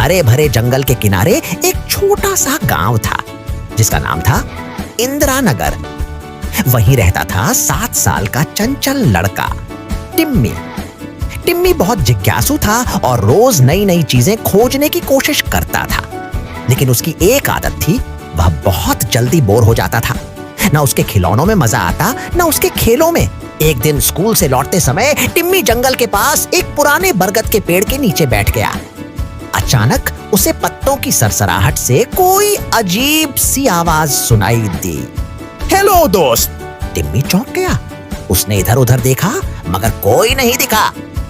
हरे भरे जंगल के किनारे एक छोटा सा गांव था जिसका नाम था इंदिरा नगर। वहीं रहता था 7 साल का चंचल लड़का टिम्मी। टिम्मी बहुत जिज्ञासु था और रोज नई नई चीजें खोजने की कोशिश करता था, लेकिन उसकी एक आदत थी, वह बहुत जल्दी बोर हो जाता था। ना उसके खिलौनों में मजा आता, ना उसके खेलों में। एक दिन स्कूल से लौटते समय टिम्मी जंगल के पास एक पुराने बरगद के पेड़ के नीचे बैठ गया। अचानक उसे पत्तों की सरसराहट से कोई अजीब सी आवाज सुनाई दी। हेलो दोस्त। टिम्मी चौंक गया। उसने इधर उधर देखा मगर कोई नहीं दिखा।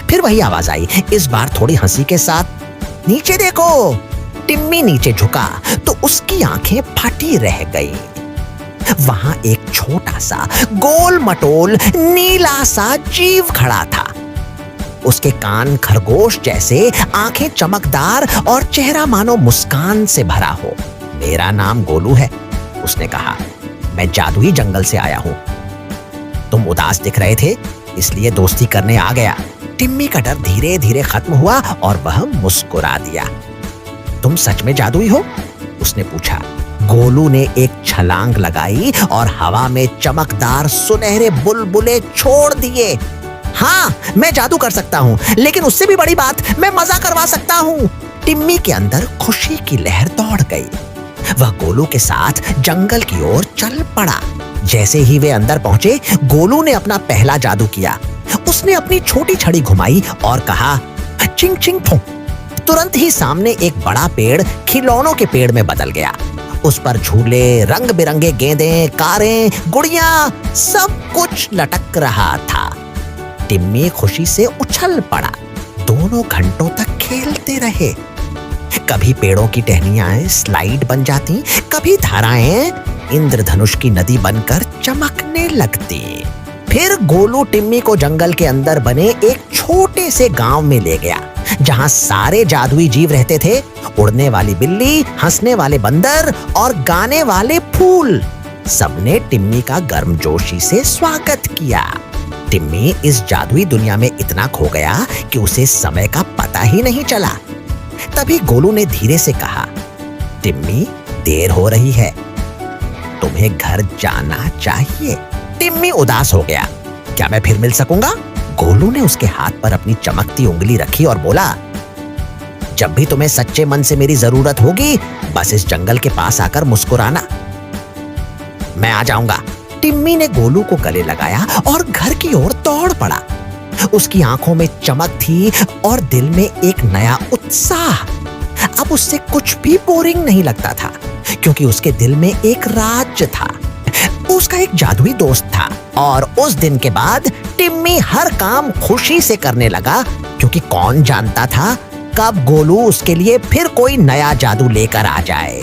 फिर वही आवाज आई, इस बार थोड़ी हंसी के साथ। नीचे देखो। टिम्मी नीचे झुका तो उसकी आंखें फटी रह गई। वहां एक छोटा सा गोल मटोल नीला सा जीव खड़ा था। उसके कान खरगोश जैसे, आंखें चमकदार और चेहरा मानो मुस्कान से भरा हो। मेरा नाम गोलू है, उसने कहा। मैं जादुई जंगल से आया हूं। तुम उदास दिख रहे थे, इसलिए दोस्ती करने आ गया। टिम्मी का डर धीरे धीरे खत्म हुआ और वह मुस्कुरा दिया। तुम सच में जादुई हो? उसने पूछा। गोलू ने एक छलांग लगाई और हवा में चमकदार सुनहरे बुलबुले छोड़ दिए। हाँ, मैं जादू कर सकता हूँ, लेकिन उससे भी बड़ी बात, मैं मजा करवा सकता हूँ। टिम्मी के अंदर खुशी की लहर दौड़ गई। वह गोलू के साथ जंगल की ओर चल पड़ा। जैसे ही वे अंदर पहुंचे, गोलू ने अपना पहला जादू किया। उसने अपनी छोटी छड़ी घुमाई और कहा, चिंग चिंग फुं। तुरंत ही सामने एक बड़ा पेड़ खिलौनों के पेड़ में बदल गया। उस पर झूले, रंग बिरंगे गेंदें, कारें, गुड़ियां, सब कुछ लटक रहा था। टिम्मी खुशी से उछल पड़ा। दोनों घंटों तक खेलते रहे। कभी पेड़ों की टहनियां स्लाइड बन जाती, कभी धाराएं इंद्रधनुष की नदी बनकर चमकने लगती। फिर गोलू टिम्मी को जंगल के अंदर बने एक छोटे से गांव में ले गया, जहां सारे जादुई जीव रहते थे। उड़ने वाली बिल्ली, हंसने वाले बंदर और गाने वाले फूल। सबने टिम्मी का गर्मजोशी से स्वागत किया। टिम्मी इस जादुई दुनिया में इतना खो गया कि उसे समय का पता ही नहीं चला। तभी गोलू ने धीरे से कहा, टिम्मी, देर हो रही है, तुम्हें घर जाना चाहिए। टिम्मी उदास हो गया। क्या मैं फिर मिल सकूंगा? गोलू ने उसके हाथ पर अपनी चमकती उंगली रखी और बोला, जब भी तुम्हें सच्चे मन से मेरी जरूरत होगी, बस इस जंगल के पास आकर मुस्कुराना, मैं आ जाऊंगा। टिम्मी ने गोलू को गले लगाया और घर की ओर दौड़ पड़ा। उसकी आंखों में चमक थी और दिल में एक नया उत्साह। अब उससे कुछ भी बोरिंग नहीं लगता था, क्योंकि उसके दिल में एक राज था। उसका एक जादुई दोस्त था और उस दिन के बाद टिम्मी हर काम खुशी से करने लगा, क्योंकि कौन जानता था कब गोलू उसके लिए फिर कोई नया जादू लेकर आ जाए।